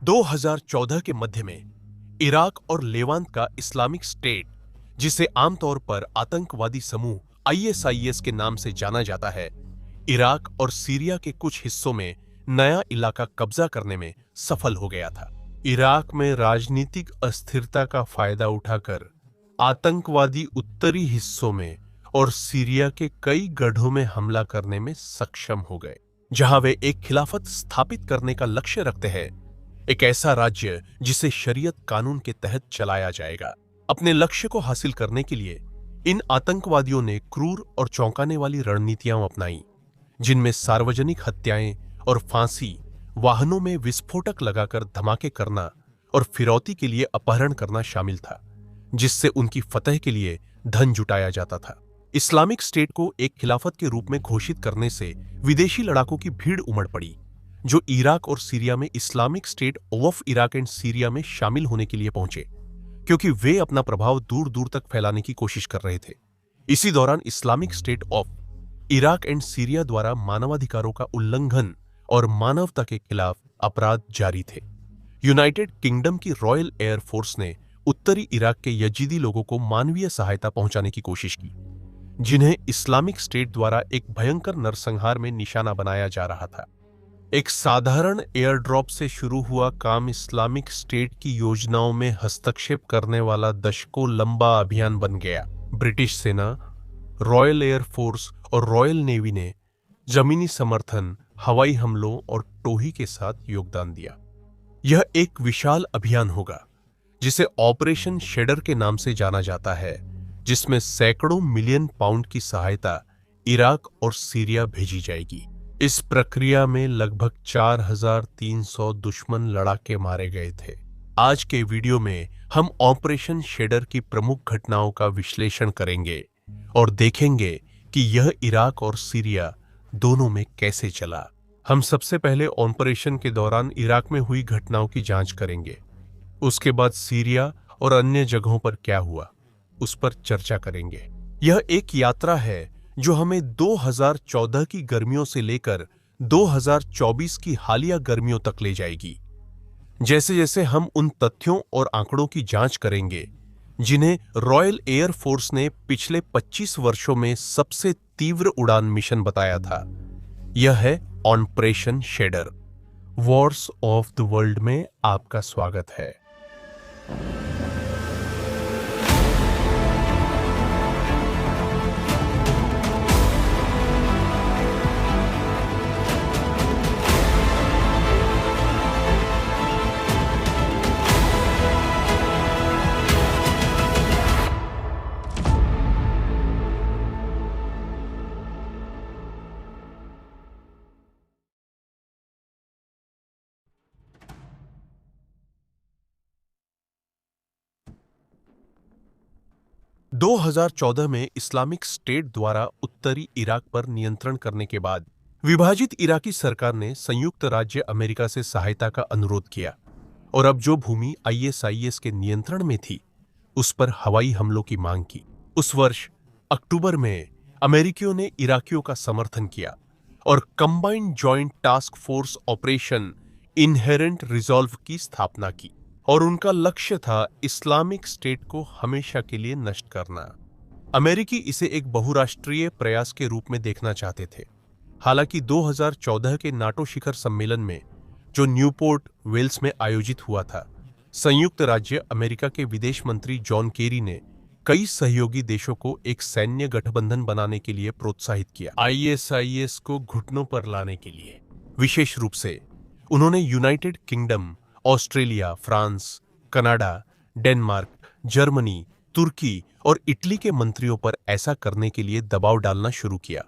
2014 के मध्य में इराक और लेवांत का इस्लामिक स्टेट, जिसे आमतौर पर आतंकवादी समूह आईएसआईएस के नाम से जाना जाता है, इराक और सीरिया के कुछ हिस्सों में नया इलाका कब्जा करने में सफल हो गया था। इराक में राजनीतिक अस्थिरता का फायदा उठाकर आतंकवादी उत्तरी हिस्सों में और सीरिया के कई गढ़ों में हमला करने में सक्षम हो गए, जहां वे एक खिलाफत स्थापित करने का लक्ष्य रखते हैं, एक ऐसा राज्य जिसे शरीयत कानून के तहत चलाया जाएगा। अपने लक्ष्य को हासिल करने के लिए इन आतंकवादियों ने क्रूर और चौंकाने वाली रणनीतियां अपनाई, जिनमें सार्वजनिक हत्याएं और फांसी, वाहनों में विस्फोटक लगाकर धमाके करना और फिरौती के लिए अपहरण करना शामिल था, जिससे उनकी फतह के लिए धन जुटाया जाता था। इस्लामिक स्टेट को एक खिलाफत के रूप में घोषित करने से विदेशी लड़ाकों की भीड़ उमड़ पड़ी, जो इराक और सीरिया में Islamic state of Iraq and Syria में शामिल होने के लिए पहुंचे, क्योंकि वे अपना प्रभाव दूर दूर तक फैलाने की कोशिश कर रहे थे। इसी दौरान Islamic state of Iraq and Syria द्वारा मानवाधिकारों का उल्लंघन और मानवता के खिलाफ अपराध जारी थे। यूनाइटेड किंगडम की रॉयल एयर फोर्स ने उत्तरी इराक के यजीदी लोगों को मानवीय सहायता पहुंचाने की कोशिश की, जिन्हें इस्लामिक स्टेट द्वारा एक भयंकर नरसंहार में निशाना बनाया जा रहा था। एक साधारण एयर ड्रॉप से शुरू हुआ काम इस्लामिक स्टेट की योजनाओं में हस्तक्षेप करने वाला दशकों लंबा अभियान बन गया। ब्रिटिश सेना, रॉयल एयर फोर्स और रॉयल नेवी ने जमीनी समर्थन, हवाई हमलों और टोही के साथ योगदान दिया। यह एक विशाल अभियान होगा, जिसे ऑपरेशन शेडर के नाम से जाना जाता है, जिसमें सैकड़ों मिलियन पाउंड की सहायता इराक और सीरिया भेजी जाएगी। इस प्रक्रिया में लगभग 4,300 दुश्मन लड़ाके मारे गए थे। आज के वीडियो में हम ऑपरेशन शेडर की प्रमुख घटनाओं का विश्लेषण करेंगे और देखेंगे कि यह इराक और सीरिया दोनों में कैसे चला। हम सबसे पहले ऑपरेशन के दौरान इराक में हुई घटनाओं की जांच करेंगे। उसके बाद सीरिया और अन्य जगहों पर क्या हुआ, उस पर चर्चा करेंगे। यह एक यात्रा है जो हमें 2014 की गर्मियों से लेकर 2024 की हालिया गर्मियों तक ले जाएगी। जैसे जैसे हम उन तथ्यों और आंकड़ों की जांच करेंगे जिन्हें रॉयल एयर फोर्स ने पिछले 25 वर्षों में सबसे तीव्र उड़ान मिशन बताया था, यह है operation shader. Wars of the world में आपका स्वागत है। दो 2014 में इस्लामिक स्टेट द्वारा उत्तरी इराक पर नियंत्रण करने के बाद विभाजित इराकी सरकार ने संयुक्त राज्य अमेरिका से सहायता का अनुरोध किया और अब जो भूमि आईएसआईएस के नियंत्रण में थी, उस पर हवाई हमलों की मांग की। उस वर्ष अक्टूबर में अमेरिकियों ने इराकियों का समर्थन किया और combined joint task force operation inherent resolve की स्थापना की, और उनका लक्ष्य था इस्लामिक स्टेट को हमेशा के लिए नष्ट करना। अमेरिकी इसे एक बहुराष्ट्रीय प्रयास के रूप में देखना चाहते थे। हालांकि 2014 के नाटो शिखर सम्मेलन में, जो न्यूपोर्ट वेल्स में आयोजित हुआ था, संयुक्त राज्य अमेरिका के विदेश मंत्री जॉन केरी ने कई सहयोगी देशों को एक सैन्य गठबंधन बनाने के लिए प्रोत्साहित किया, आईएसआईएस को घुटनों पर लाने के लिए। विशेष रूप से उन्होंने United Kingdom, Australia, France, Canada, Denmark, Germany, तुर्की और इटली के मंत्रियों पर ऐसा करने के लिए दबाव डालना शुरू किया।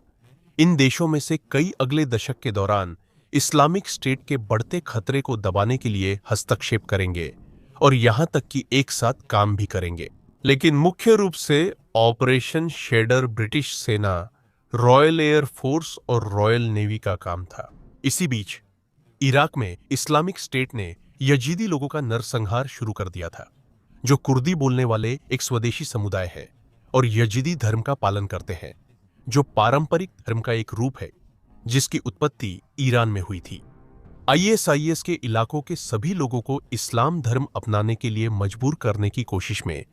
इन देशों में से कई अगले दशक के दौरान इस्लामिक स्टेट के बढ़ते खतरे को दबाने के लिए हस्तक्षेप करेंगे और यहां तक कि एक साथ काम भी करेंगे। लेकिन मुख्य रूप से ऑपरेशन शेडर ब्रिटिश सेना, रॉयल एयर फोर्स और रॉयल नेवी का काम था। इसी बीच इराक में इस्लामिक स्टेट ने यजीदी लोगों का नरसंहार शुरू कर दिया था, जो कुर्दी बोलने वाले एक स्वदेशी समुदाय है और यजीदी धर्म का पालन करते हैं, जो पारंपरिक धर्म का एक रूप है जिसकी उत्पत्ति ईरान में हुई थी। आईएसआईएस के इलाकों के सभी लोगों को इस्लाम धर्म अपनाने के लिए मजबूर करने की कोशिश में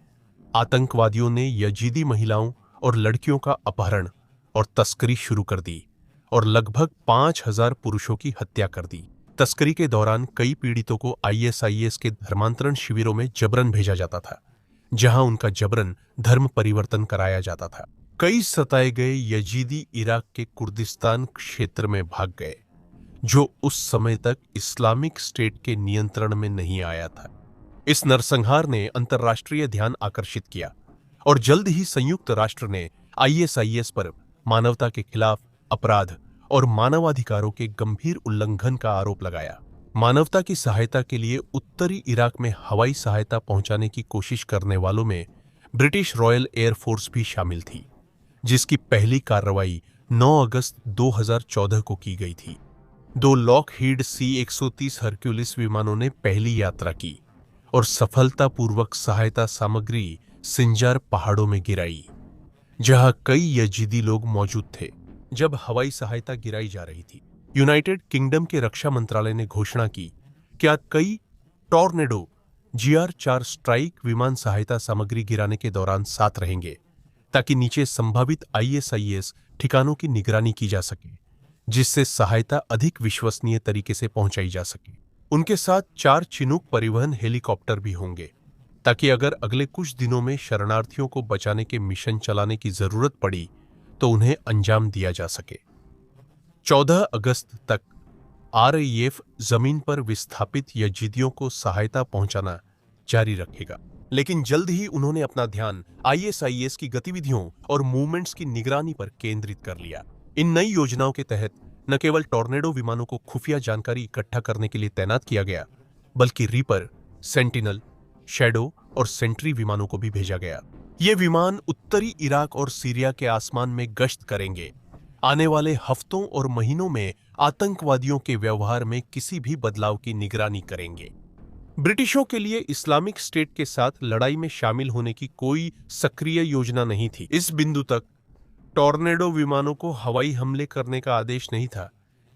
आतंकवादियों ने यजीदी महिलाओं और लड़कियों का अपहरण और तस्करी शुरू कर दी और लगभग 5,000 पुरुषों की हत्या कर दी। तस्करी के दौरान कई पीड़ितों को आईएसआईएस के धर्मांतरण शिविरों में जबरन भेजा जाता था, जहां उनका जबरन धर्म परिवर्तन कराया जाता था। कई सताए गए यजीदी इराक के कुर्दिस्तान क्षेत्र में भाग गए, जो उस समय तक इस्लामिक स्टेट के नियंत्रण में नहीं आया था। इस नरसंहार ने अंतर्राष्ट्रीय ध्यान आकर्षित किया और जल्द ही संयुक्त राष्ट्र ने आईएसआईएस पर मानवता के खिलाफ अपराध और मानवाधिकारों के गंभीर उल्लंघन का आरोप लगाया। मानवता की सहायता के लिए उत्तरी इराक में हवाई सहायता पहुंचाने की कोशिश करने वालों में ब्रिटिश रॉयल एयर फोर्स भी शामिल थी, जिसकी पहली कार्रवाई 9 अगस्त 2014 को की गई थी। 2 लॉकहीड C-130 हरक्यूलिस विमानों ने पहली यात्रा की और सफलतापूर्वक सहायता सामग्री सिंजार पहाड़ों में गिराई, जहां कई यजीदी लोग मौजूद थे। जब हवाई सहायता गिराई जा रही थी, यूनाइटेड किंगडम के रक्षा मंत्रालय ने घोषणा की कि आज कई टॉर्नेडो GR-4 स्ट्राइक विमान सहायता सामग्री गिराने के दौरान साथ रहेंगे, ताकि नीचे संभावित आईएसआईएस ठिकानों की निगरानी की जा सके, जिससे सहायता अधिक विश्वसनीय तरीके से पहुंचाई जा सके। उनके साथ 4 चिनूक परिवहन हेलीकॉप्टर भी होंगे, ताकि अगर अगले कुछ दिनों में शरणार्थियों को बचाने के मिशन चलाने की जरूरत पड़ी तो उन्हें अंजाम दिया जा सके। 14 अगस्त तक RAF जमीन पर विस्थापित यजीदियों को सहायता पहुंचाना जारी रखेगा, लेकिन जल्द ही उन्होंने अपना ध्यान आईएसआईएस की गतिविधियों और मूवमेंट्स की निगरानी पर केंद्रित कर लिया। इन नई योजनाओं के तहत न केवल टॉर्नेडो विमानों को खुफिया जानकारी इकट्ठा करने के लिए तैनात किया गया, बल्कि रीपर, सेंटिनल, शैडो और सेंट्री विमानों को भी भेजा गया। ये विमान उत्तरी इराक और सीरिया के आसमान में गश्त करेंगे, आने वाले हफ्तों और महीनों में आतंकवादियों के व्यवहार में किसी भी बदलाव की निगरानी करेंगे। ब्रिटिशों के लिए इस्लामिक स्टेट के साथ लड़ाई में शामिल होने की कोई सक्रिय योजना नहीं थी। इस बिंदु तक टॉर्नेडो विमानों को हवाई हमले करने का आदेश नहीं था,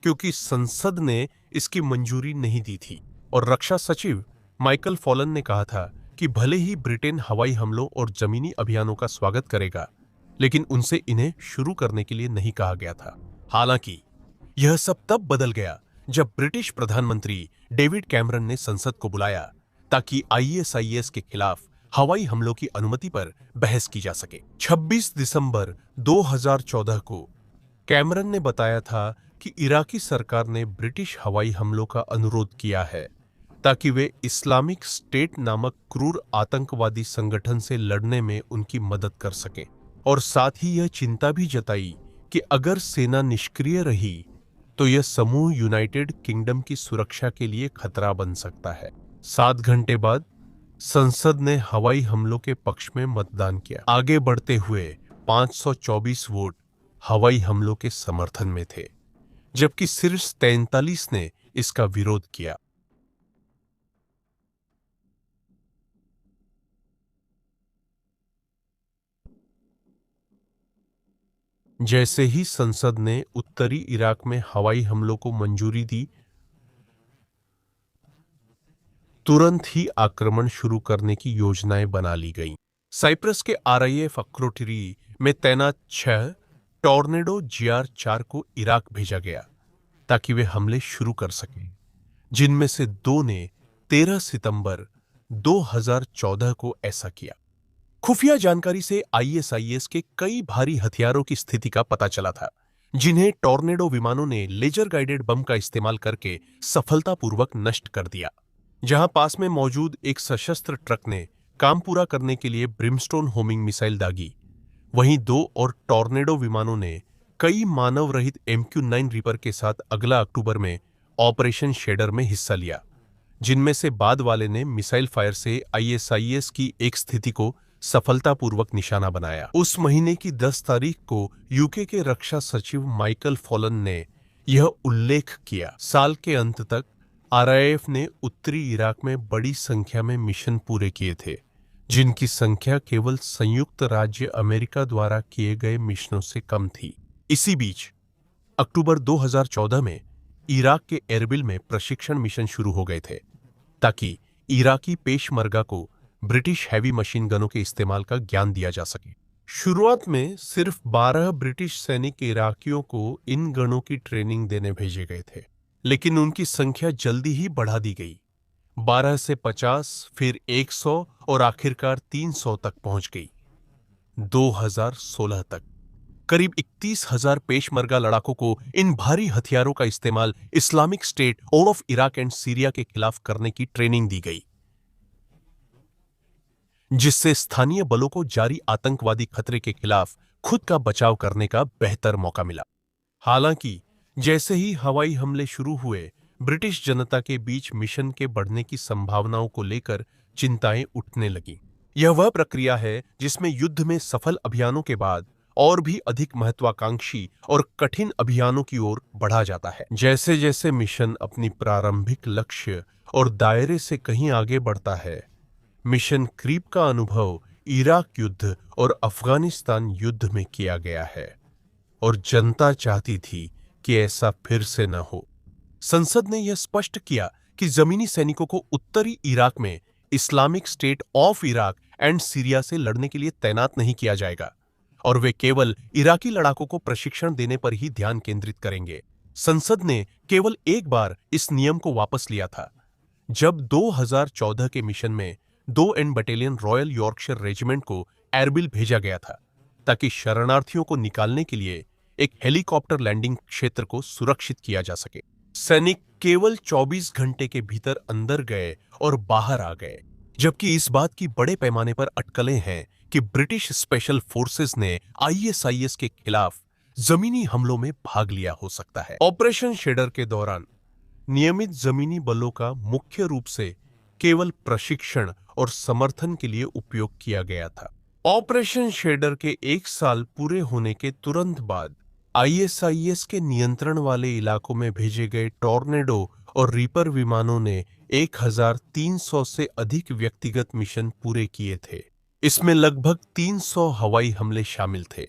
क्योंकि संसद ने इसकी मंजूरी नहीं दी थी और रक्षा सचिव माइकल फॉलन ने कहा था कि भले ही ब्रिटेन हवाई हमलों और जमीनी अभियानों का स्वागत करेगा, लेकिन उनसे इन्हें शुरू करने के लिए नहीं कहा गया था। हालांकि यह सब तब बदल गया जब ब्रिटिश प्रधानमंत्री डेविड कैमरन ने संसद को बुलाया ताकि आईएसआईएस के खिलाफ हवाई हमलों की अनुमति पर बहस की जा सके। 26 दिसंबर 2014 को कैमरन ने बताया था कि इराकी सरकार ने ब्रिटिश हवाई हमलों का अनुरोध किया है ताकि वे इस्लामिक स्टेट नामक क्रूर आतंकवादी संगठन से लड़ने में उनकी मदद कर सकें, और साथ ही यह चिंता भी जताई कि अगर सेना निष्क्रिय रही तो यह समूह यूनाइटेड किंगडम की सुरक्षा के लिए खतरा बन सकता है। 7 घंटे बाद संसद ने हवाई हमलों के पक्ष में मतदान किया। आगे बढ़ते हुए 524 वोट हवाई हमलों के समर्थन में थे, जबकि सिर्फ 43 ने इसका विरोध किया। जैसे ही संसद ने उत्तरी इराक में हवाई हमलों को मंजूरी दी, तुरंत ही आक्रमण शुरू करने की योजनाएं बना ली गईं। साइप्रस के RAF अक्रोटिरी में तैनात 6 टॉर्नेडो GR-4 को इराक भेजा गया ताकि वे हमले शुरू कर सकें, जिनमें से 2 ने 13 सितंबर 2014 को ऐसा किया। खुफिया जानकारी से आईएसआईएस के कई भारी हथियारों की स्थिति का पता चला था, जिन्हें टॉर्नेडो विमानों ने लेजर गाइडेड बम का इस्तेमाल करके सफलतापूर्वक नष्ट कर दिया। जहां पास में मौजूद एक सशस्त्र ट्रक ने काम पूरा करने के लिए ब्रिमस्टोन होमिंग मिसाइल दागी, वहीं 2 और टॉर्नेडो विमानों ने कई मानव रहित MQ-9 रीपर के साथ अगला अक्टूबर में ऑपरेशन शेडर में हिस्सा लिया, जिनमें से बाद वाले ने मिसाइल फायर से आईएसआईएस की एक स्थिति को सफलतापूर्वक निशाना बनाया। उस महीने की 10 तारीख को यूके के रक्षा सचिव माइकल फॉलन ने यह उल्लेख किया। साल के अंत तक RAF ने उत्तरी इराक में बड़ी संख्या में मिशन पूरे किए थे, जिनकी संख्या केवल संयुक्त राज्य अमेरिका द्वारा किए गए मिशनों से कम थी। इसी बीच अक्टूबर 2014 में इराक के एरबिल में प्रशिक्षण मिशन शुरू हो गए थे ताकि इराकी पेशमर्गा को ब्रिटिश हैवी मशीन गनों के इस्तेमाल का ज्ञान दिया जा सके। शुरुआत में सिर्फ 12 ब्रिटिश सैनिक इराकियों को इन गनों की ट्रेनिंग देने भेजे गए थे, लेकिन उनकी संख्या जल्दी ही बढ़ा दी गई। 12 से 50, फिर 100 और आखिरकार 300 तक पहुंच गई। 2016 तक करीब 31,000 पेशमर्गा लड़ाकों को इन भारी हथियारों का इस्तेमाल Islamic state all of Iraq and Syria के खिलाफ करने की ट्रेनिंग दी गई, जिससे स्थानीय बलों को जारी आतंकवादी खतरे के खिलाफ खुद का बचाव करने का बेहतर मौका मिला। हालांकि जैसे ही हवाई हमले शुरू हुए, ब्रिटिश जनता के बीच मिशन के बढ़ने की संभावनाओं को लेकर चिंताएं उठने लगीं। यह वह प्रक्रिया है जिसमें युद्ध में सफल अभियानों के बाद और भी अधिक महत्वाकांक्षी और कठिन अभियानों की ओर बढ़ा जाता है। जैसे जैसे मिशन अपनी प्रारंभिक लक्ष्य और दायरे से कहीं आगे बढ़ता है, मिशन क्रीप का अनुभव इराक युद्ध और अफगानिस्तान युद्ध में किया गया है और जनता चाहती थी कि ऐसा फिर से न हो। संसद ने यह स्पष्ट किया कि जमीनी सैनिकों को उत्तरी इराक में Islamic state of Iraq and Syria से लड़ने के लिए तैनात नहीं किया जाएगा और वे केवल इराकी लड़ाकों को प्रशिक्षण देने पर ही ध्यान केंद्रित करेंगे। संसद ने केवल एक बार इस नियम को वापस लिया था, जब 2014 के मिशन में 2 एन बटालियन रॉयल यॉर्कशायर रेजिमेंट को एरबिल भेजा गया था ताकि शरणार्थियों को निकालने के लिए एक हेलीकॉप्टर लैंडिंग क्षेत्र को सुरक्षित किया जा सके। सैनिक केवल 24 घंटे के भीतर अंदर गए और बाहर आ गए, जबकि इस बात की बड़े पैमाने पर अटकलें हैं कि ब्रिटिश स्पेशल फोर्सेस ने आईएसआईएस के खिलाफ जमीनी हमलों में भाग लिया हो सकता है। ऑपरेशन शेडर के दौरान नियमित जमीनी बलों का मुख्य रूप से केवल प्रशिक्षण और समर्थन के लिए उपयोग किया गया था। ऑपरेशन शेडर के 1 साल पूरे होने के तुरंत बाद आईएसआईएस के नियंत्रण वाले इलाकों में भेजे गए टॉर्नेडो और रीपर विमानों ने 1300 से अधिक व्यक्तिगत मिशन पूरे किए थे। इसमें लगभग 300 हवाई हमले शामिल थे,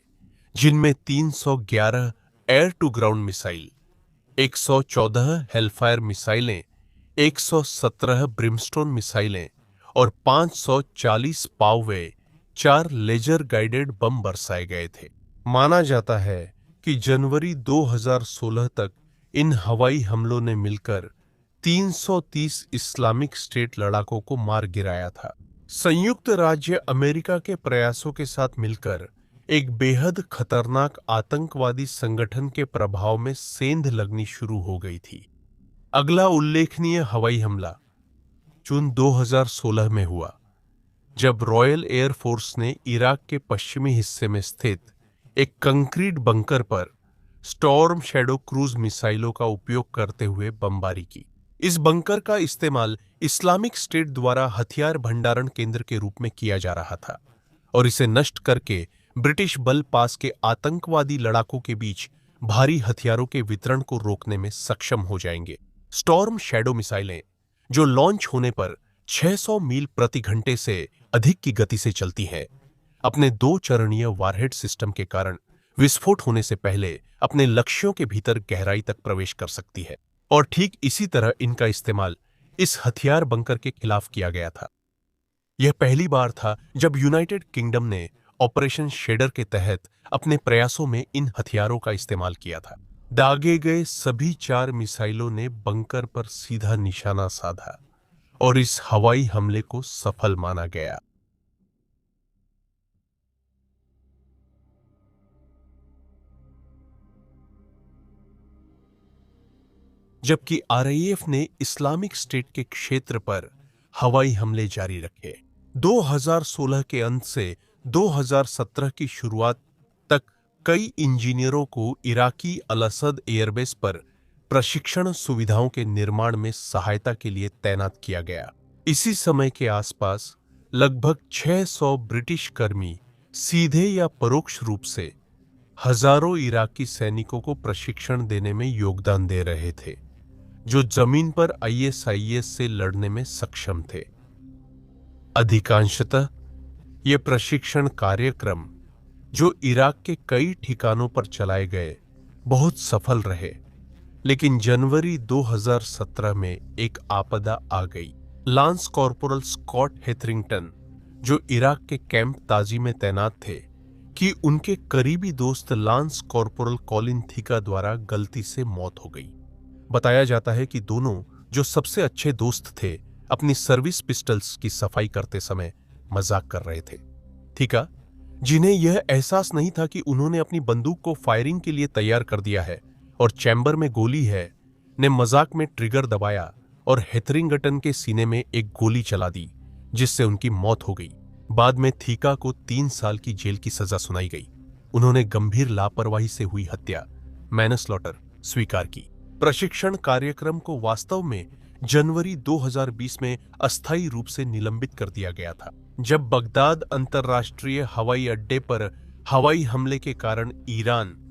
जिनमें 311 air to ground missile, 114 Hellfire मिसाइलें, 117 ब्रिमस्टोन मिसाइलें और 540 पाववे 4 लेजर गाइडेड बम बरसाए गए थे। माना जाता है कि जनवरी 2016 तक इन हवाई हमलों ने मिलकर 330 इस्लामिक स्टेट लड़ाकों को मार गिराया था। संयुक्त राज्य अमेरिका के प्रयासों के साथ मिलकर एक बेहद खतरनाक आतंकवादी संगठन के प्रभाव में सेंध लगनी शुरू हो गई थी। अगला उल्लेखनीय हवाई हमला जून 2016 में हुआ, जब रॉयल एयर फोर्स ने इराक के पश्चिमी हिस्से में स्थित एक कंक्रीट बंकर पर स्टॉर्म शैडो क्रूज मिसाइलों का उपयोग करते हुए बमबारी की। इस बंकर का इस्तेमाल इस्लामिक स्टेट द्वारा हथियार भंडारण केंद्र के रूप में किया जा रहा था और इसे नष्ट करके ब्रिटिश बल पास के आतंकवादी लड़ाकों के बीच भारी हथियारों के वितरण को रोकने में सक्षम हो जाएंगे। स्टॉर्म शैडो मिसाइलें, जो लॉन्च होने पर 600 मील प्रति घंटे से अधिक की गति से चलती हैं, अपने 2 चरणीय वारहेड सिस्टम के कारण विस्फोट होने से पहले अपने लक्ष्यों के भीतर गहराई तक प्रवेश कर सकती है और ठीक इसी तरह इनका इस्तेमाल इस हथियार बंकर के खिलाफ किया गया था। यह पहली बार था जब यूनाइटेड किंगडम ने ऑपरेशन शेडर के तहत अपने प्रयासों में इन हथियारों का इस्तेमाल किया था। दागे गए सभी 4 मिसाइलों ने बंकर पर सीधा निशाना साधा और इस हवाई हमले को सफल माना गया। जबकि आरआईएफ ने इस्लामिक स्टेट के क्षेत्र पर हवाई हमले जारी रखे। 2016 के अंत से 2017 की शुरुआत तक कई इंजीनियरों को इराकी अल असद एयरबेस पर प्रशिक्षण सुविधाओं के निर्माण में सहायता के लिए तैनात किया गया। इसी समय के आसपास लगभग 600 ब्रिटिश कर्मी सीधे या परोक्ष रूप से हजारों इराकी सैनिकों को प्रशिक्षण देने में योगदान दे रहे थे, जो जमीन पर आईएसआईएस से लड़ने में सक्षम थे। अधिकांशतः ये प्रशिक्षण कार्यक्रम, जो इराक के कई ठिकानों पर चलाए गए, बहुत सफल रहे, लेकिन जनवरी 2017 में एक आपदा आ गई। लांस कॉर्पोरल स्कॉट हेथरिंगटन, जो इराक के कैंप ताजी में तैनात थे, कि उनके करीबी दोस्त लांस कॉर्पोरल कॉलिन थीका द्वारा गलती से मौत हो गई। बताया जाता है कि दोनों, जो सबसे अच्छे दोस्त थे, अपनी सर्विस पिस्टल्स की सफाई करते समय मजाक कर रहे थे। थीका, जिन्हें यह एहसास नहीं था कि उन्होंने अपनी बंदूक को फायरिंग के लिए तैयार कर दिया है और चैम्बर में गोली है, ने मजाक में ट्रिगर दबाया और हेथरिंगटन के सीने में एक गोली चला दी, जिससे उनकी मौत हो गई। बाद में थीका को 3 साल की जेल की सजा सुनाई गई। उन्होंने गंभीर लापरवाही से हुई हत्या, मैनस्लॉटर, स्वीकार की। प्रशिक्षण कार्यक्रम को वास्तव में जनवरी 2020 में अस्थायी रूप से निलंबित कर दिया गया था, जब बगदाद अंतर्राष्ट्रीय हवाई अड्डे पर हवाई हमले के कारण ईरान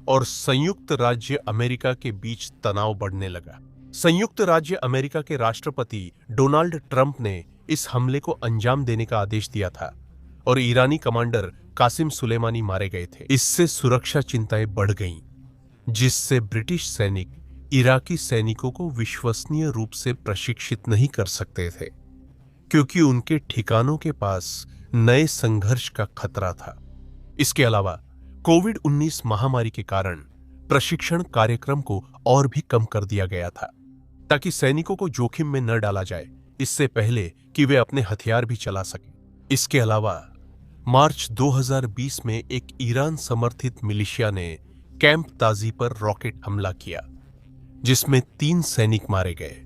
और संयुक्त राज्य अमेरिका के बीच तनाव बढ़ने लगा। संयुक्त राज्य अमेरिका के राष्ट्रपति डोनाल्ड ट्रंप ने इस हमले को अंजाम देने का आदेश दिया था और ईरानी कमांडर कासिम सुलेमानी मारे गए थे। इससे सुरक्षा चिंताएं बढ़ गईं, जिससे ब्रिटिश सैनिक इराकी सैनिकों को विश्वसनीय रूप से प्रशिक्षित नहीं कर सकते थे, क्योंकि उनके ठिकानों के पास नए संघर्ष का खतरा था। इसके अलावा कोविड-19 महामारी के कारण प्रशिक्षण कार्यक्रम को और भी कम कर दिया गया था, ताकि सैनिकों को जोखिम में न डाला जाए, इससे पहले कि वे अपने हथियार भी चला सकें। इसके अलावा मार्च 2020 में एक ईरान समर्थित मिलिशिया ने कैंप ताजी पर रॉकेट हमला किया, जिसमें 3 सैनिक मारे गए,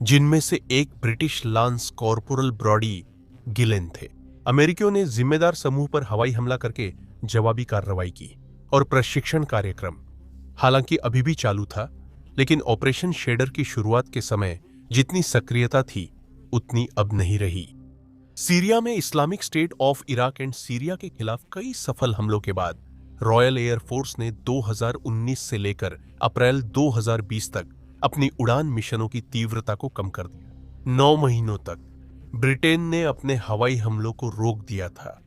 जिनमें से एक British lance corporal Brody Ghislaine थे। अमेरिकियों ने जिम्मेदार समूह पर हवाई हमला करके जवाबी कार्रवाई की और प्रशिक्षण कार्यक्रम हालांकि अभी भी चालू था, लेकिन ऑपरेशन शेडर की शुरुआत के समय जितनी सक्रियता थी उतनी अब नहीं रही। सीरिया में Islamic state of Iraq and Syria के खिलाफ कई सफल हमलों के बाद रॉयल एयर फोर्स ने 2019 से लेकर अप्रैल 2020 तक अपनी उड़ान मिशनों की तीव्रता को कम कर दिया। 9 महीनों तक ब्रिटेन ने अपने हवाई हमलों को रोक दिया था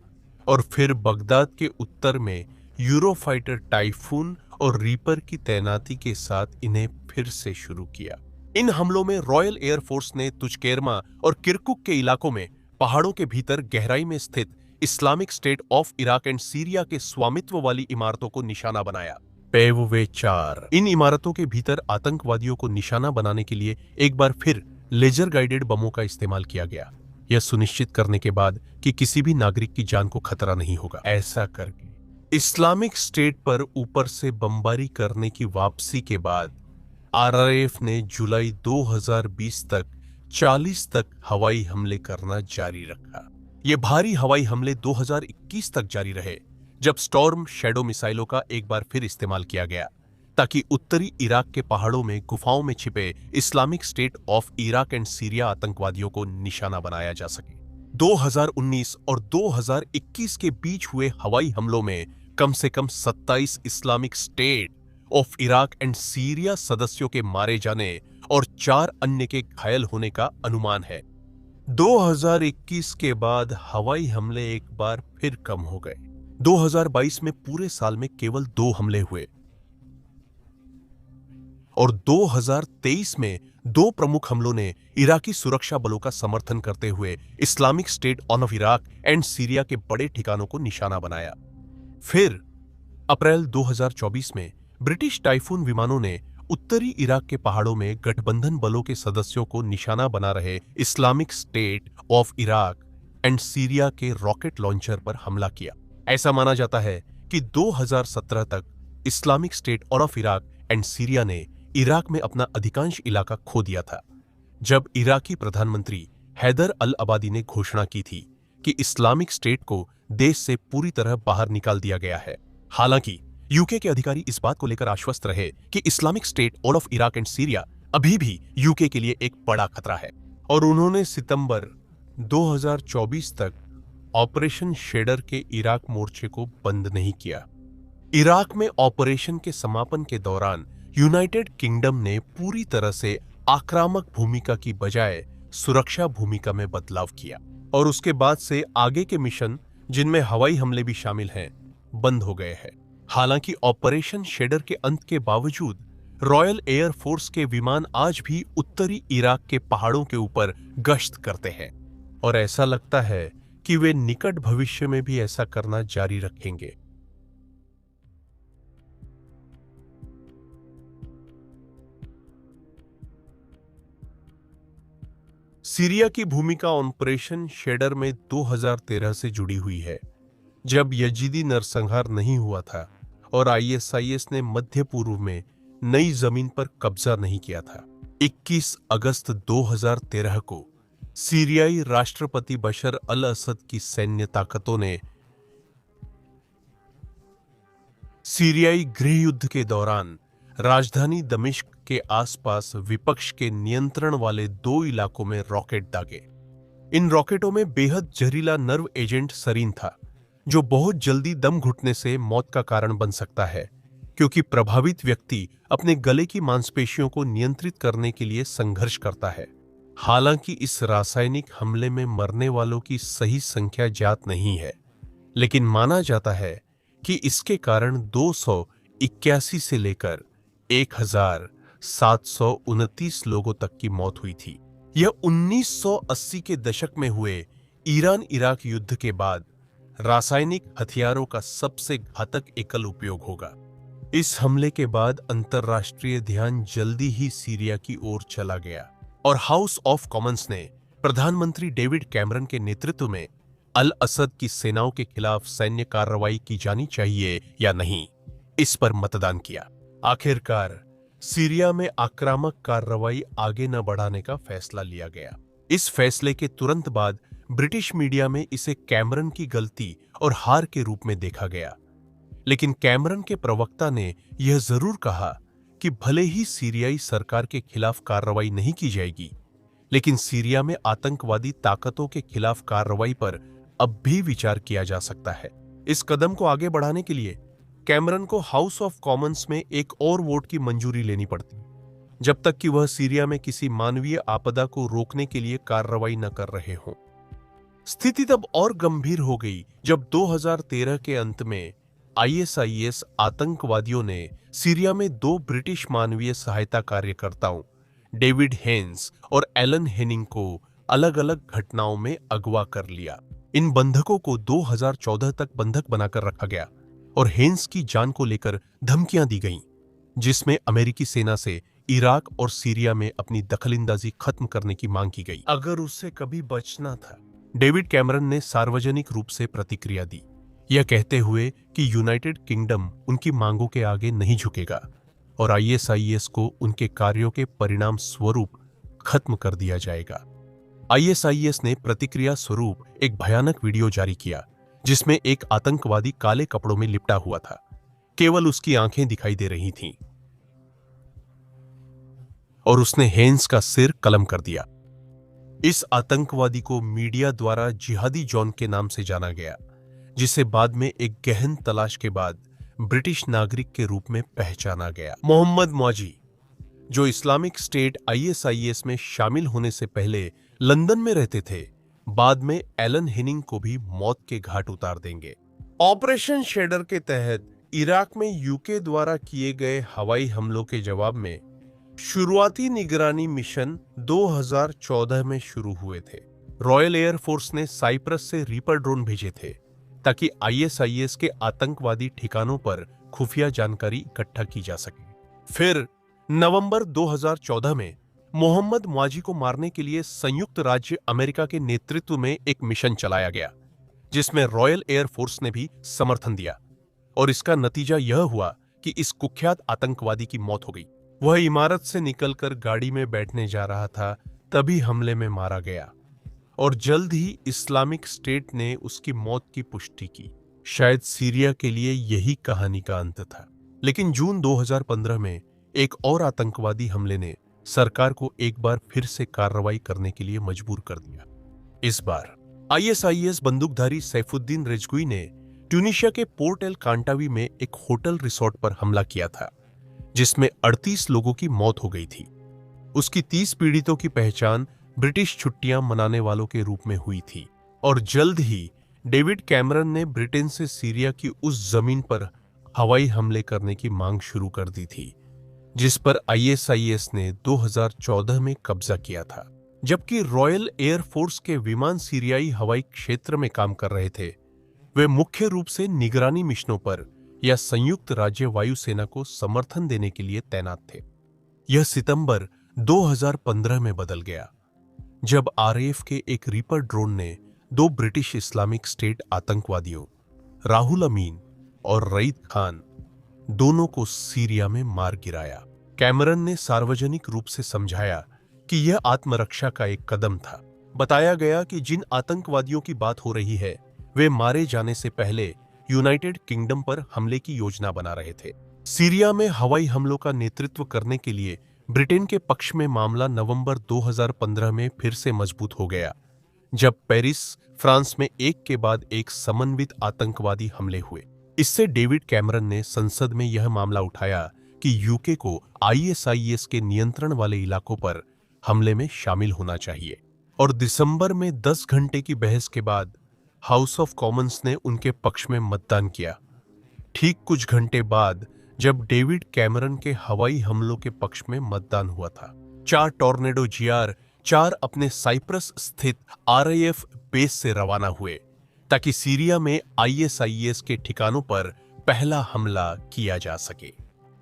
और फिर बगदाद के उत्तर में यूरोफाइटर टाइफून और रीपर की तैनाती के साथ इन्हें फिर से शुरू किया। इन हमलों में रॉयल एयर फोर्स ने तुजकेरमा और किरकुक के इलाकों में पहाड़ों के भीतर गहराई में स्थित Islamic state of Iraq and Syria के स्वामित्व वाली इमारतों को निशाना बनाया। पेववे 4 इन इमारतों के भीतर आतंकवादियों को निशाना बनाने के लिए एक बार फिर लेजर गाइडेड बमों का इस्तेमाल किया गया, यह सुनिश्चित करने के बाद कि किसी भी नागरिक की जान को खतरा नहीं होगा। ऐसा करके इस्लामिक स्टेट पर ऊपर से बमबारी करने की वापसी के बाद आरआरएफ ने जुलाई 2020 तक 40 तक हवाई हमले करना जारी रखा। ये भारी हवाई हमले 2021 तक जारी रहे, जब स्टॉर्म शैडो मिसाइलों का एक बार फिर इस्तेमाल किया गया, ताकि उत्तरी इराक के पहाड़ों में गुफाओं में छिपे Islamic state of Iraq and Syria आतंकवादियों को निशाना बनाया जा सके। 2019 और 2021 के बीच हुए हवाई हमलों में कम से कम 27 Islamic state of Iraq and Syria सदस्यों के मारे जाने और 4 अन्य के घायल होने का अनुमान है। 2021 के बाद हवाई हमले एक बार फिर कम हो गए। 2022 में पूरे साल में केवल 2 हमले हुए और 2023 में 2 प्रमुख हमलों ने इराकी सुरक्षा बलों का समर्थन करते हुए Islamic state of Iraq and Syria के बड़े ठिकानों को निशाना बनाया। फिर अप्रैल 2024 में ब्रिटिश टाइफून विमानों ने उत्तरी इराक के पहाड़ों में गठबंधन बलों के सदस्यों को निशाना बना रहे Islamic state of Iraq and Syria के रॉकेट लॉन्चर पर हमला किया। ऐसा माना जाता है कि 2017 तक Islamic state of Iraq and Syria ने इराक में अपना अधिकांश इलाका खो दिया था, जब इराकी प्रधानमंत्री हैदर अल अबादी ने घोषणा की थी कि इस्लामिक स्टेट को देश से पूरी तरह बाहर निकाल दिया गया है। हालांकि यूके के अधिकारी इस बात को लेकर आश्वस्त रहे कि Islamic state of Iraq and Syria अभी भी यूके के लिए एक बड़ा खतरा है, और उन्होंने सितंबर 2024 तक ऑपरेशन शेडर के इराक मोर्चे को बंद नहीं किया। इराक में ऑपरेशन के समापन के दौरान यूनाइटेड किंगडम ने पूरी तरह से आक्रामक भूमिका की बजाय सुरक्षा भूमिका में बदलाव किया, और उसके बाद से आगे के मिशन, जिनमें हवाई हमले भी शामिल हैं, बंद हो गए हैं। हालांकि ऑपरेशन शेडर के अंत के बावजूद रॉयल एयर फोर्स के विमान आज भी उत्तरी इराक के पहाड़ों के ऊपर गश्त करते हैं और ऐसा लगता है कि वे निकट भविष्य में भी ऐसा करना जारी रखेंगे। सीरिया की भूमिका ऑपरेशन शेडर में 2013 से जुड़ी हुई है, जब यजीदी नरसंहार नहीं हुआ था और आईएसआईएस ने मध्य पूर्व में नई जमीन पर कब्जा नहीं किया था। 21 अगस्त 2013 को सीरियाई राष्ट्रपति बशर अल असद की सैन्य ताकतों ने सीरियाई गृह युद्ध के दौरान राजधानी दमिश्क के आसपास विपक्ष के नियंत्रण वाले 2 इलाकों में रॉकेट दागे। इन रॉकेटों में बेहद जहरीला नर्व एजेंट सरीन था, जो बहुत जल्दी दम घुटने से मौत का कारण बन सकता है, क्योंकि प्रभावित व्यक्ति अपने गले की मांसपेशियों को नियंत्रित करने के लिए संघर्ष करता है। हालांकि इस रासायनिक हमले में मरने वालों की सही संख्या ज्ञात नहीं है, लेकिन माना जाता है कि इसके कारण 281 से लेकर 1729 लोगों तक की मौत हुई थी। यह 1980 के दशक में हुए ईरान इराक युद्ध के बाद रासायनिक हथियारों का सबसे घातक एकल उपयोग होगा। इस हमले के बाद अंतर्राष्ट्रीय ध्यान जल्दी ही सीरिया की ओर चला गया और हाउस ऑफ कॉमन्स ने प्रधानमंत्री डेविड कैमरन के नेतृत्व में अल असद की सेनाओं के खिलाफ सैन्य कार्रवाई की जानी चाहिए या नहीं, इस पर मतदान किया। आखिरकार सीरिया में आक्रामक कार्रवाई आगे न बढ़ाने का फैसला लिया गया। इस फैसले के तुरंत बाद ब्रिटिश मीडिया में इसे कैमरन की गलती और हार के रूप में देखा गया, लेकिन कैमरन के प्रवक्ता ने यह जरूर कहा कि भले ही सीरियाई सरकार के खिलाफ कार्रवाई नहीं की जाएगी, लेकिन सीरिया में आतंकवादी ताकतों के खिलाफ कार्रवाई पर अब भी विचार किया जा सकता है। इस कदम को आगे बढ़ाने के लिए कैमरन को हाउस ऑफ कॉमन्स में एक और वोट की मंजूरी लेनी पड़ती, जब तक कि वह सीरिया में किसी मानवीय आपदा को रोकने के लिए कार्रवाई न कर रहे हों। स्थिति तब और गंभीर हो गई जब 2013 के अंत में आईएसआईएस आतंकवादियों ने सीरिया में 2 ब्रिटिश मानवीय सहायता कार्यकर्ताओं डेविड हेन्स और एलन हेनिंग को अलग अलग घटनाओं में अगवा कर लिया। इन बंधकों को 2014 तक बंधक बनाकर रखा गया और हेन्स की जान को लेकर धमकियां दी गईं, जिसमें अमेरिकी सेना से इराक और सीरिया में अपनी दखलंदाजी खत्म करने की मांग की गई। अगर उससे कभी बचना था, डेविड कैमरन ने सार्वजनिक रूप से प्रतिक्रिया दी, यह कहते हुए कि यूनाइटेड किंगडम उनकी मांगों के आगे नहीं झुकेगा और आईएसआईएस को उनके कार्यों के परिणाम स्वरूप खत्म कर दिया जाएगा। आईएसआईएस ने प्रतिक्रिया स्वरूप एक भयानक वीडियो जारी किया, जिसमें एक आतंकवादी काले कपड़ों में लिपटा हुआ था। केवल उसकी आंखें दिखाई दे रही थीं और उसने हेन्स का सिर कलम कर दिया। इस आतंकवादी को मीडिया द्वारा जिहादी जॉन के नाम से जाना गया, जिसे बाद में एक गहन तलाश के बाद ब्रिटिश नागरिक के रूप में पहचाना गया। मोहम्मद मौजी, जो इस्लामिक स्टेट आईएसआईएस में शामिल होने से पहले लंदन में रहते थे, बाद में एलन हेनिंग को भी मौत के घाट उतार देंगे। ऑपरेशन शेडर के तहत इराक में यूके द्वारा किए गए हवाई हमलों के जवाब में शुरुआती निगरानी मिशन 2014 में शुरू हुए थे। रॉयल एयर फोर्स ने साइप्रस से रीपर ड्रोन भेजे थे ताकि आईएसआईएस के आतंकवादी ठिकानों पर खुफिया जानकारी इकट्ठा की जा सके। फिर नवंबर 2014 में मोहम्मद मौजी को मारने के लिए संयुक्त राज्य अमेरिका के नेतृत्व में एक मिशन चलाया गया, जिसमें रॉयल एयर फोर्स ने भी समर्थन दिया और इसका नतीजा यह हुआ कि इस कुख्यात आतंकवादी की मौत हो गई। वह इमारत से निकलकर गाड़ी में बैठने जा रहा था, तभी हमले में मारा गया और जल्द ही इस्लामिक स्टेट ने उसकी मौत की पुष्टि की। शायद सीरिया के लिए यही कहानी का अंत था, लेकिन जून 2015 में एक और आतंकवादी हमले ने सरकार को एक बार फिर से कार्रवाई करने के लिए मजबूर कर दिया। इस बार आईएसआईएस बंदूकधारी सैफुद्दीन रेजगुई ने ट्यूनिशिया के पोर्ट एल कांटावी में एक होटल रिसोर्ट पर हमला किया था, जिसमें 38 लोगों की मौत हो गई थी। उसकी 30 पीड़ितों की पहचान ब्रिटिश छुट्टियां मनाने वालों के रूप में हुई थी और जल्द ही डेविड कैमरन ने ब्रिटेन से सीरिया की उस जमीन पर हवाई हमले करने की मांग शुरू कर दी थी, जिस पर आईएसआईएस ने 2014 में कब्जा किया था। जबकि रॉयल एयरफोर्स के विमान सीरियाई हवाई क्षेत्र में काम कर रहे थे, वे मुख्य रूप से निगरानी मिशनों पर या संयुक्त राज्य वायुसेना को समर्थन देने के लिए तैनात थे। यह सितंबर 2015 में बदल गया, जब आरएएफ के एक रीपर ड्रोन ने दो ब्रिटिश इस्लामिक स्टेट आतंकवादियों राहुल अमीन और रईद खान दोनों को सीरिया में मार गिराया। कैमरन ने सार्वजनिक रूप से समझाया कि यह आत्मरक्षा का एक कदम था। बताया गया कि जिन आतंकवादियों की बात हो रही है, वे मारे जाने से पहले यूनाइटेड किंगडम पर हमले की योजना बना रहे थे। सीरिया में हवाई हमलों का नेतृत्व करने के लिए ब्रिटेन के पक्ष में मामला नवंबर 2015 में फिर से मजबूत हो गया, जब पेरिस, फ्रांस में एक के बाद एक समन्वित आतंकवादी हमले हुए। इससे डेविड कैमरन ने संसद में यह मामला उठाया कि यूके को आईएसआईएस के नियंत्रण वाले इलाकों पर हमले में शामिल होना चाहिए। और दिसंबर में 10 घंटे की बहस के बाद हाउस ऑफ कॉमन्स ने उनके पक्ष में मतदान किया। ठीक कुछ घंटे बाद जब डेविड कैमरन के हवाई हमलों के पक्ष में मतदान हुआ था, 4 टॉर्नेडो GR-4 अपने साइप्रस स्थित आरएएफ बेस से रवाना हुए ताकि सीरिया में आईएसआईएस के ठिकानों पर पहला हमला किया जा सके।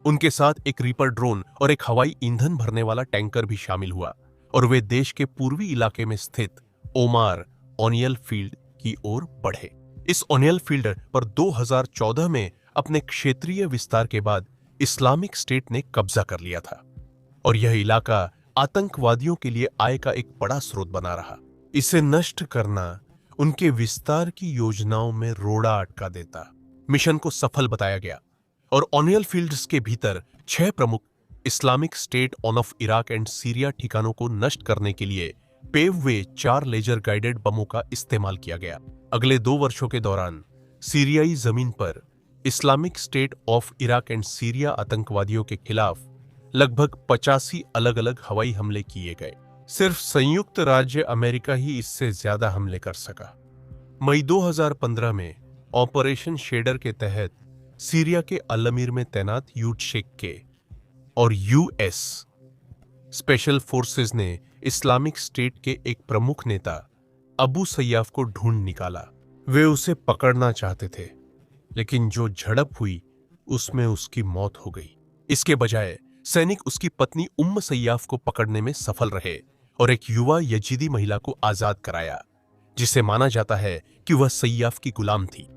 उनके साथ एक रीपर ड्रोन और एक हवाई ईंधन भरने वाला टैंकर भी शामिल हुआ और वे देश के पूर्वी इलाके में स्थित ओमार ओनियल फील्ड की ओर बढ़े। इस ओनियल फील्ड पर 2014 में अपने क्षेत्रीय विस्तार के बाद इस्लामिक स्टेट ने कब्जा कर लिया था और यह इलाका आतंकवादियों के लिए आय का एक बड़ा स्रोत बना रहा। इसे नष्ट करना उनके विस्तार की योजनाओं में रोड़ा अटका देता। मिशन को सफल बताया गया और ओनियल फील्ड्स के भीतर 6 प्रमुख Islamic state of Iraq and Syria ठिकानों को नष्ट करने के लिए पेव वे 4 लेजर गाइडेड बमों का इस्तेमाल किया गया। अगले 2 वर्षों के दौरान सीरियाई जमीन पर Islamic state of Iraq and Syria आतंकवादियों के खिलाफ लगभग 85 अलग अलग हवाई हमले किए गए। सिर्फ संयुक्त राज्य अमेरिका ही इससे ज्यादा हमले कर सका। मई 2015 में ऑपरेशन शेडर के तहत सीरिया के अल-अमीर में तैनात यूटशेक के और यूएस स्पेशल फोर्सेस ने इस्लामिक स्टेट के एक प्रमुख नेता अबू सय्याफ को ढूंढ निकाला। वे उसे पकड़ना चाहते थे, लेकिन जो झड़प हुई उसमें उसकी मौत हो गई। इसके बजाय सैनिक उसकी पत्नी उम्म सय्याफ को पकड़ने में सफल रहे और एक युवा यजीदी महिला को आजाद कराया, जिसे माना जाता है कि वह सय्याफ की गुलाम थी।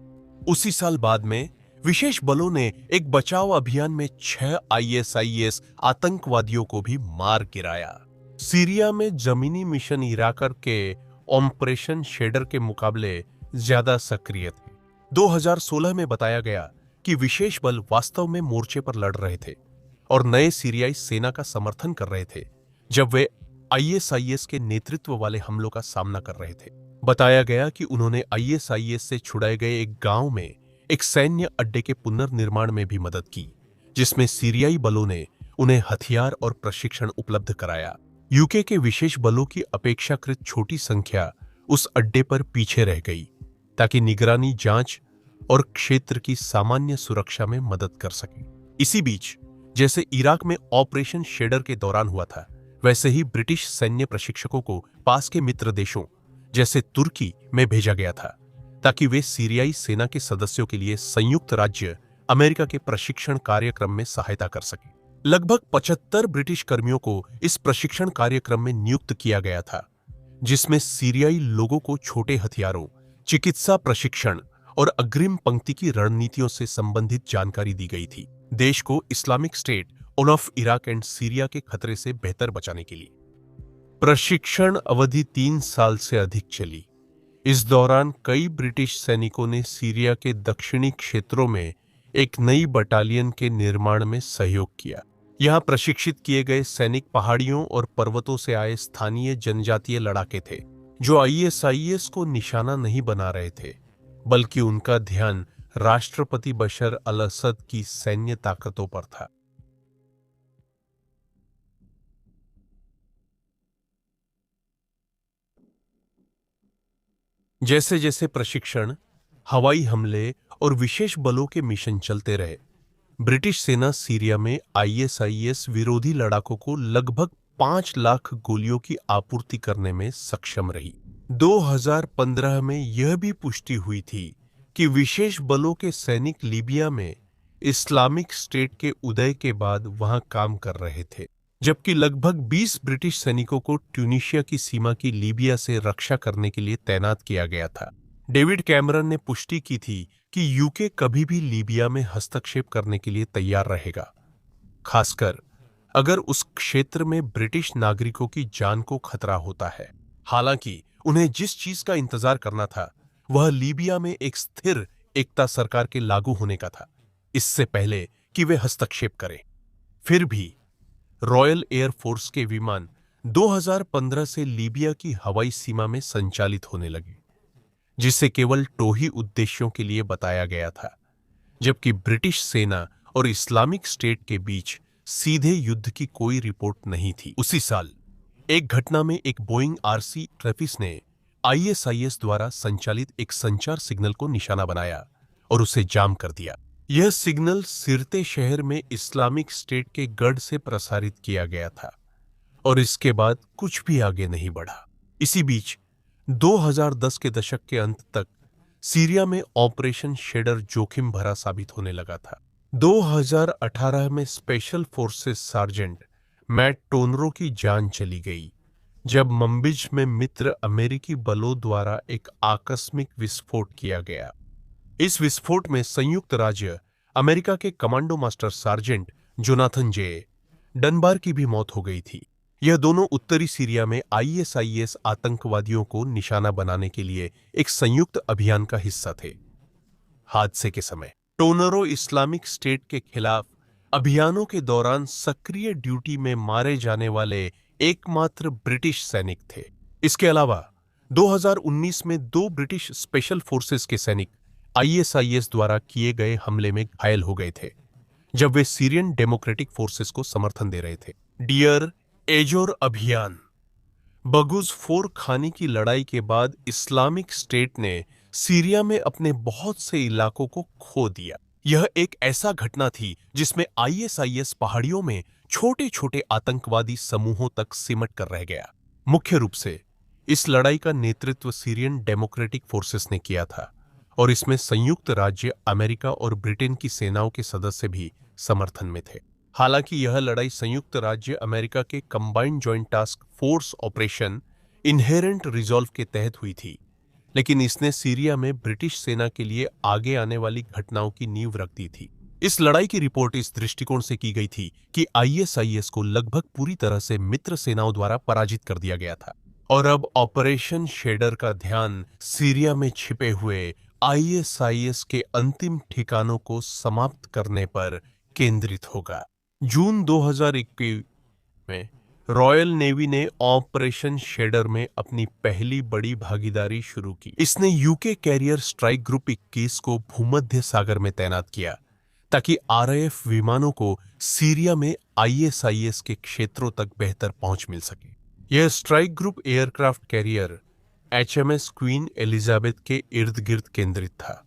उसी साल बाद में विशेष बलों ने एक बचाव अभियान में 6 आईएसआईएस आतंकवादियों को भी मार गिराया। सीरिया में जमीनी मिशन इराक के ऑपरेशन शेडर के मुकाबले ज्यादा सक्रिय थे। 2016 में बताया गया कि विशेष बल वास्तव में मोर्चे पर लड़ रहे थे और नए सीरियाई सेना का समर्थन कर रहे थे जब वे आईएसआईएस के नेतृत्व वाले हमलों का सामना कर रहे थे। बताया गया कि उन्होंने आईएसआईएस से छुड़ाए गए एक गांव में एक सैन्य अड्डे के पुनर्निर्माण में भी मदद की, जिसमें सीरियाई बलों ने उन्हें हथियार और प्रशिक्षण उपलब्ध कराया। यूके के विशेष बलों की अपेक्षाकृत छोटी संख्या उस अड्डे पर पीछे रह गई ताकि निगरानी, जांच और क्षेत्र की सामान्य सुरक्षा में मदद कर सके। इसी बीच जैसे इराक में ऑपरेशन शेडर के दौरान हुआ था, वैसे ही ब्रिटिश सैन्य प्रशिक्षकों को पास के मित्र देशों जैसे तुर्की में भेजा गया था ताकि वे सीरियाई सेना के सदस्यों के लिए संयुक्त राज्य अमेरिका के प्रशिक्षण कार्यक्रम में सहायता कर सके। लगभग 75 ब्रिटिश कर्मियों को इस प्रशिक्षण कार्यक्रम में नियुक्त किया गया था, जिसमें सीरियाई लोगों को छोटे हथियारों, चिकित्सा प्रशिक्षण और अग्रिम पंक्ति की रणनीतियों से संबंधित जानकारी दी गई थी, देश को Islamic state of Iraq and Syria के खतरे से बेहतर बचाने के लिए। प्रशिक्षण अवधि 3 साल से अधिक चली। इस दौरान कई ब्रिटिश सैनिकों ने सीरिया के दक्षिणी क्षेत्रों में एक नई बटालियन के निर्माण में सहयोग किया। यहां प्रशिक्षित किए गए सैनिक पहाड़ियों और पर्वतों से आए स्थानीय जनजातीय लड़ाके थे, जो आईएसआईएस को निशाना नहीं बना रहे थे, बल्कि उनका ध्यान राष्ट्रपति बशर अल-असद की सैन्य ताकतों पर था। जैसे जैसे प्रशिक्षण, हवाई हमले और विशेष बलों के मिशन चलते रहे, ब्रिटिश सेना सीरिया में आईएसआईएस विरोधी लड़ाकों को लगभग 5 लाख गोलियों की आपूर्ति करने में सक्षम रही। 2015 में यह भी पुष्टि हुई थी कि विशेष बलों के सैनिक लीबिया में इस्लामिक स्टेट के उदय के बाद वहां काम कर रहे थे, जबकि लगभग 20 ब्रिटिश सैनिकों को ट्यूनीशिया की सीमा की लीबिया से रक्षा करने के लिए तैनात किया गया था। डेविड कैमरन ने पुष्टि की थी कि यूके कभी भी लीबिया में हस्तक्षेप करने के लिए तैयार रहेगा, खासकर अगर उस क्षेत्र में ब्रिटिश नागरिकों की जान को खतरा होता है। हालांकि उन्हें जिस चीज का इंतजार करना था वह लीबिया में एक स्थिर एकता सरकार के लागू होने का था, इससे पहले कि वे हस्तक्षेप करें। फिर भी रॉयल एयर फोर्स के विमान 2015 से लीबिया की हवाई सीमा में संचालित होने लगे, जिसे केवल टोही उद्देश्यों के लिए बताया गया था, जबकि ब्रिटिश सेना और इस्लामिक स्टेट के बीच सीधे युद्ध की कोई रिपोर्ट नहीं थी। उसी साल एक घटना में एक बोइंग आरसी ट्रेफिस ने आईएसआईएस द्वारा संचालित एक संचार सिग्नल को निशाना बनाया और उसे जाम कर दिया। यह सिग्नल सिरते शहर में इस्लामिक स्टेट के गढ़ से प्रसारित किया गया था और इसके बाद कुछ भी आगे नहीं बढ़ा। इसी बीच 2010 के दशक के अंत तक सीरिया में ऑपरेशन शेडर जोखिम भरा साबित होने लगा था। 2018 में स्पेशल फोर्सेस सार्जेंट मैट टोनरो की जान चली गई जब मंबिज में मित्र अमेरिकी बलों द्वारा एक आकस्मिक विस्फोट किया गया। इस विस्फोट में संयुक्त राज्य अमेरिका के कमांडो मास्टर सार्जेंट जोनाथन जे डनबार की भी मौत हो गई थी। यह दोनों उत्तरी सीरिया में आईएसआईएस आतंकवादियों को निशाना बनाने के लिए एक संयुक्त अभियान का हिस्सा थे। हादसे के समय टोनरो इस्लामिक स्टेट के खिलाफ अभियानों के दौरान सक्रिय ड्यूटी में मारे जाने वाले एकमात्र ब्रिटिश सैनिक थे। इसके अलावा 2019 में 2 ब्रिटिश स्पेशल फोर्सेस के सैनिक आईएसआईएस द्वारा किए गए हमले में घायल हो गए थे, जब वे सीरियन डेमोक्रेटिक फोर्सेस को समर्थन दे रहे थे। डियर एजोर अभियान। बगुज 4 खानी की लड़ाई के बाद इस्लामिक स्टेट ने सीरिया में अपने बहुत से इलाकों को खो दिया। यह एक ऐसा घटना थी जिसमें आईएसआईएस पहाड़ियों में छोटे छोटे आतंकवादी समूहों तक सिमट कर रह गया। मुख्य रूप से इस लड़ाई का नेतृत्व सीरियन डेमोक्रेटिक फोर्सेस ने किया था और इसमें संयुक्त राज्य अमेरिका और ब्रिटेन की सेनाओं के सदस्य भी समर्थन में थे। हालांकि यह लड़ाई संयुक्त राज्य अमेरिका के combined joint task force operation inherent resolve के तहत हुई थी, लेकिन इसने सीरिया में ब्रिटिश सेना के लिए आगे आने वाली घटनाओं की नींव रख दी थी। इस लड़ाई की रिपोर्ट इस दृष्टिकोण से की गई थी कि आईएसआईएस को लगभग पूरी तरह से मित्र सेनाओं द्वारा पराजित कर दिया गया था और अब ऑपरेशन शेडर का ध्यान सीरिया में छिपे हुए आईएसआईएस के अंतिम ठिकानों को समाप्त करने पर केंद्रित होगा। जून 2021 में रॉयल नेवी ने ऑपरेशन शेडर में अपनी पहली बड़ी भागीदारी शुरू की। इसने यूके कैरियर स्ट्राइक ग्रुप 21 को भूमध्य सागर में तैनात किया ताकि आरएएफ विमानों को सीरिया में आईएसआईएस के क्षेत्रों तक बेहतर पहुंच मिल सके। यह strike group aircraft carrier HMS queen Elizabeth के इर्द गिर्द केंद्रित था,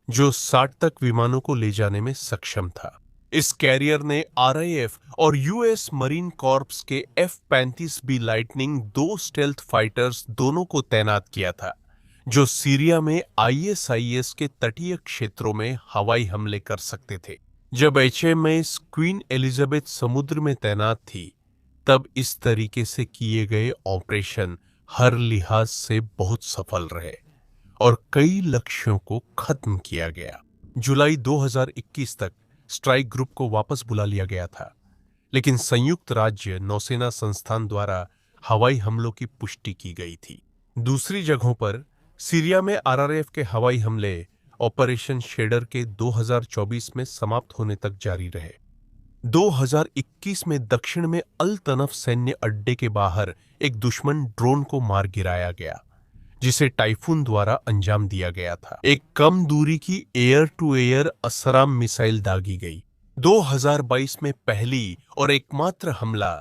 जो 60 तक विमानों को ले जाने में सक्षम था। इस कैरियर ने आरआईएफ और यूएस मरीन कॉर्प्स के F-35B लाइटनिंग 2 स्टेल्थ फाइटर्स दोनों को तैनात किया था, जो सीरिया में आईएसआईएस के तटीय क्षेत्रों में हवाई हमले कर सकते थे। जब एचएमएस क्वीन एलिजाबेथ समुद्र में तैनात थी, तब इस तरीके से किए गए ऑपरेशन हर लिहाज से बहुत सफल रहे और कई लक्ष्यों को खत्म किया गया। जुलाई 2021 तक स्ट्राइक ग्रुप को वापस बुला लिया गया था, लेकिन संयुक्त राज्य नौसेना संस्थान द्वारा हवाई हमलों की पुष्टि की गई थी। दूसरी जगहों पर सीरिया में आरआरएफ के हवाई हमले ऑपरेशन शेडर के 2024 में समाप्त होने तक जारी रहे। 2021 में दक्षिण में अल तनफ सैन्य अड्डे के बाहर एक दुश्मन ड्रोन को मार गिराया गया, जिसे टाइफून द्वारा अंजाम दिया गया था। एक कम दूरी की एयर टू एयर असराम मिसाइल दागी गई। 2022 में पहली और एकमात्र हमला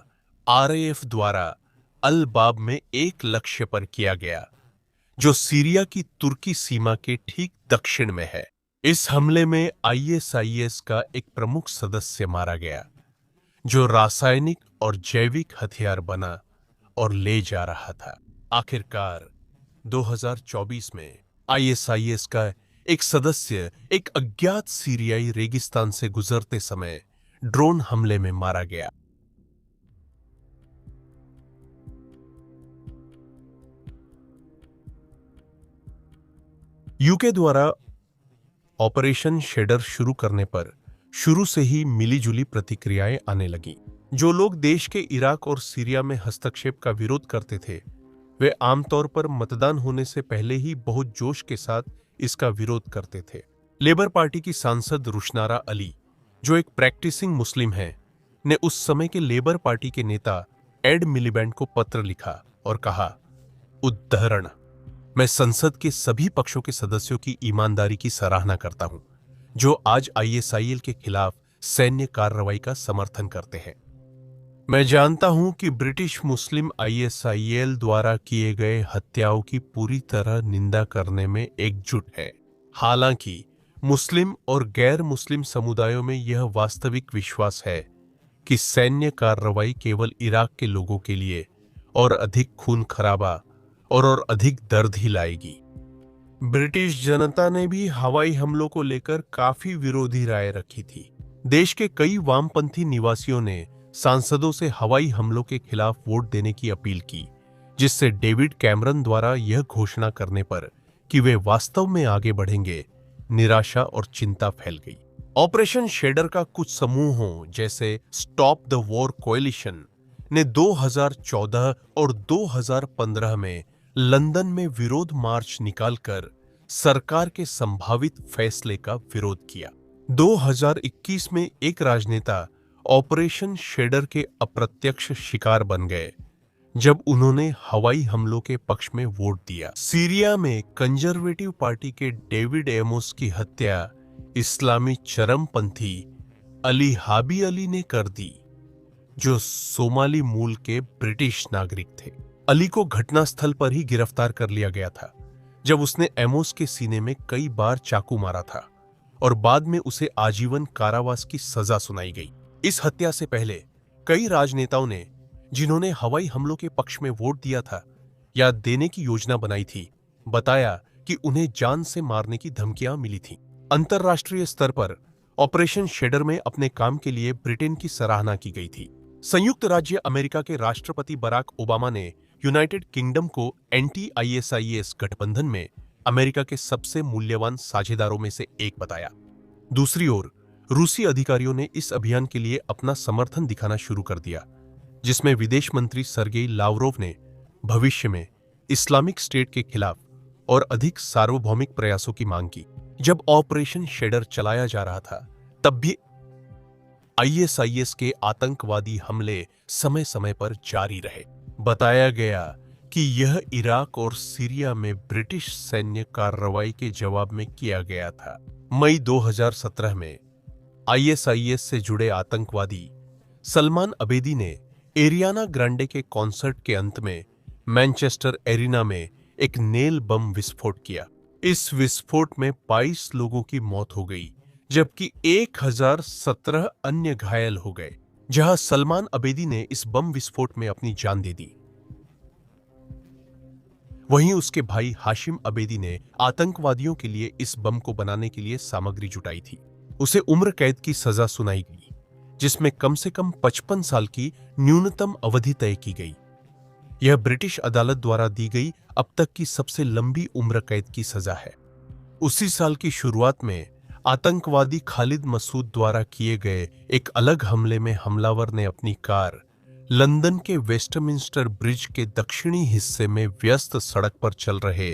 आरएएफ द्वारा अल बाब में एक लक्ष्य पर किया गया, जो सीरिया की तुर्की सीमा के ठीक दक्षिण में है। इस हमले में आईएसआईएस का एक प्रमुख सदस्य मारा गया, जो रासायनिक और जैविक हथियार बना और ले जा रहा था। आखिरकार 2024 में आईएसआईएस का एक सदस्य एक अज्ञात सीरियाई रेगिस्तान से गुजरते समय ड्रोन हमले में मारा गया। यूके द्वारा ऑपरेशन शेडर शुरू करने पर शुरू से ही मिलीजुली प्रतिक्रियाएं आने लगीं। जो लोग देश के इराक और सीरिया में हस्तक्षेप का विरोध करते थे, वे आमतौर पर मतदान होने से पहले ही बहुत जोश के साथ इसका विरोध करते थे। लेबर पार्टी की सांसद रुशनारा अली, जो एक प्रैक्टिसिंग मुस्लिम हैं, ने उस समय के लेबर पार्टी के नेता एड मिलीबैंड को पत्र लिखा और कहा, उद्धरण, मैं संसद के सभी पक्षों के सदस्यों की ईमानदारी की सराहना करता हूं, जो आज आईएसआईएल के खिलाफ सैन्य कार्रवाई का समर्थन करते हैं। मैं जानता हूं कि ब्रिटिश मुस्लिम आईएसआईएल द्वारा किए गए हत्याओं की पूरी तरह निंदा करने में एकजुट है। हालांकि मुस्लिम और गैर मुस्लिम समुदायों में यह वास्तविक विश्वास है कि सैन्य कार्रवाई केवल इराक के लोगों के लिए और अधिक खून खराबा और अधिक दर्द ही लाएगी। ब्रिटिश जनता ने भी हवाई हमलों को लेकर काफी विरोधी राय रखी थी। देश के कई वामपंथी निवासियों ने सांसदों से हवाई हमलों के खिलाफ वोट देने की अपील की, जिससे डेविड कैमरन द्वारा यह घोषणा करने पर कि वे वास्तव में आगे बढ़ेंगे, निराशा और चिंता फैल गई। ऑपरेशन शेडर का कुछ समूहों जैसे स्टॉप द वॉर कोएलिशन ने 2014 और 2015 में लंदन में विरोध मार्च निकालकर सरकार के संभावित फैसले का विरोध किया। 2021 में एक राजनेता ऑपरेशन शेडर के अप्रत्यक्ष शिकार बन गए जब उन्होंने हवाई हमलों के पक्ष में वोट दिया। सीरिया में कंजर्वेटिव पार्टी के डेविड एमोस की हत्या इस्लामी चरमपंथी अली हाबी अली ने कर दी, जो सोमाली मूल के ब्रिटिश नागरिक थे। अली को घटनास्थल पर ही गिरफ्तार कर लिया गया था, जब उसने एमोस के सीने में कई बार चाकू मारा था और बाद में उसे आजीवन कारावास की सजा सुनाई गई। इस हत्या से पहले कई राजनेताओं ने, जिन्होंने हवाई हमलों के पक्ष में वोट दिया था या देने की योजना बनाई थी, बताया कि उन्हें जान से मारने की धमकियां मिली थीं। अंतर्राष्ट्रीय स्तर पर ऑपरेशन शेडर में अपने काम के लिए ब्रिटेन की सराहना की गई थी। संयुक्त राज्य अमेरिका के राष्ट्रपति बराक ओबामा ने यूनाइटेड किंगडम को एंटी आईएसआईएस गठबंधन में अमेरिका के सबसे मूल्यवान साझेदारों में से एक बताया। दूसरी ओर रूसी अधिकारियों ने इस अभियान के लिए अपना समर्थन दिखाना शुरू कर दिया, जिसमें विदेश मंत्री सर्गेई लावरोव ने भविष्य में इस्लामिक स्टेट के खिलाफ और अधिक सार्वभौमिक प्रयासों की मांग की। जब ऑपरेशन शेडर चलाया जा रहा था, तब भी आईएसआईएस के आतंकवादी हमले समय समय पर जारी रहे। बताया गया कि यह इराक और सीरिया में ब्रिटिश सैन्य कार्रवाई के जवाब में किया गया था। मई 2017 में आईएसआईएस से जुड़े आतंकवादी सलमान अबेदी ने एरियाना ग्रांडे के कॉन्सर्ट के अंत में मैनचेस्टर एरिना में एक नेल बम विस्फोट किया। इस विस्फोट में 22 लोगों की मौत हो गई, जबकि 1017 अन्य घायल हो गए, जहां सलमान अबेदी ने इस बम विस्फोट में अपनी जान दे दी। वहीं उसके भाई हाशिम अबेदी ने आतंकवादियों के लिए इस बम को बनाने के लिए सामग्री जुटाई थी। उसे उम्र कैद की सजा सुनाई गई, जिसमें कम से कम 55 साल की न्यूनतम अवधि तय की गई। यह ब्रिटिश अदालत द्वारा दी गई अब तक की सबसे लंबी उम्र कैद की सजा है। उसी साल की शुरुआत में आतंकवादी खालिद मसूद द्वारा किए गए एक अलग हमले में हमलावर ने अपनी कार लंदन के वेस्टमिंस्टर ब्रिज के दक्षिणी हिस्से में व्यस्त सड़क पर चल रहे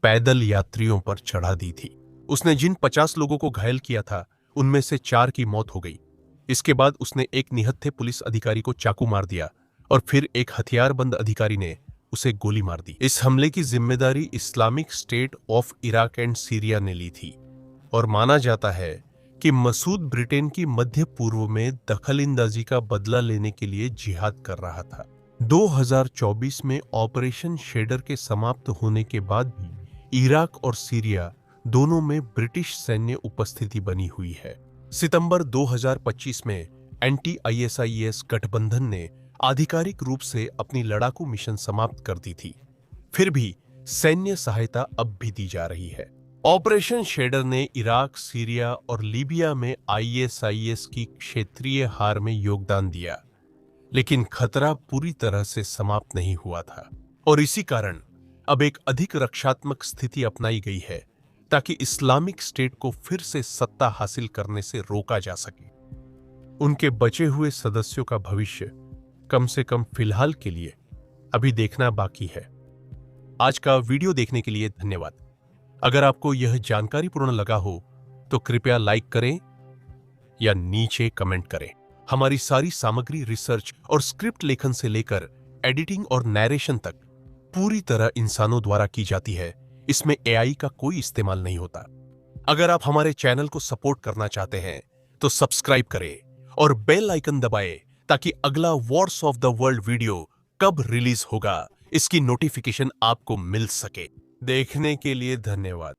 पैदल यात्रियों पर चढ़ा दी थी। उसने जिन 50 लोगों को घायल किया था, उनमें से 4 की मौत हो गई। इसके बाद उसने एक निहत्थे पुलिस अधिकारी को चाकू मार दिया और फिर एक हथियारबंद अधिकारी ने उसे गोली मार दी। इस हमले की जिम्मेदारी Islamic state of Iraq and Syria ने ली थी और माना जाता है कि मसूद ब्रिटेन की मध्य पूर्व में दखलंदाजी का बदला लेने के लिए जिहाद कर रहा था। 2024 में ऑपरेशन शेडर के समाप्त होने के बाद भी इराक और सीरिया दोनों में ब्रिटिश सैन्य उपस्थिति बनी हुई है। सितंबर 2025 में एंटी आईएसआईएस गठबंधन ने आधिकारिक रूप से अपनी लड़ाकू मिशन समाप्त कर दी थी। फिर भी सैन्य सहायता अब भी दी जा रही है। ऑपरेशन शेडर ने इराक, सीरिया और लीबिया में आईएसआईएस की क्षेत्रीय हार में योगदान दिया, लेकिन खतरा पूरी तरह से समाप्त नहीं हुआ था और इसी कारण अब एक अधिक रक्षात्मक स्थिति अपनाई गई है ताकि इस्लामिक स्टेट को फिर से सत्ता हासिल करने से रोका जा सके। उनके बचे हुए सदस्यों का भविष्य कम से कम फिलहाल के लिए अभी देखना बाकी है। आज का वीडियो देखने के लिए धन्यवाद। अगर आपको यह जानकारीपूर्ण लगा हो तो कृपया लाइक करें या नीचे कमेंट करें। हमारी सारी सामग्री रिसर्च और स्क्रिप्ट लेखन से लेकर एडिटिंग और नैरेशन तक पूरी तरह इंसानों द्वारा की जाती है। इसमें एआई का कोई इस्तेमाल नहीं होता। अगर आप हमारे चैनल को सपोर्ट करना चाहते हैं तो सब्सक्राइब करें और बेल आइकन दबाएं ताकि अगला Wars of the world video कब रिलीज होगा इसकी नोटिफिकेशन आपको मिल सके। देखने के लिए धन्यवाद।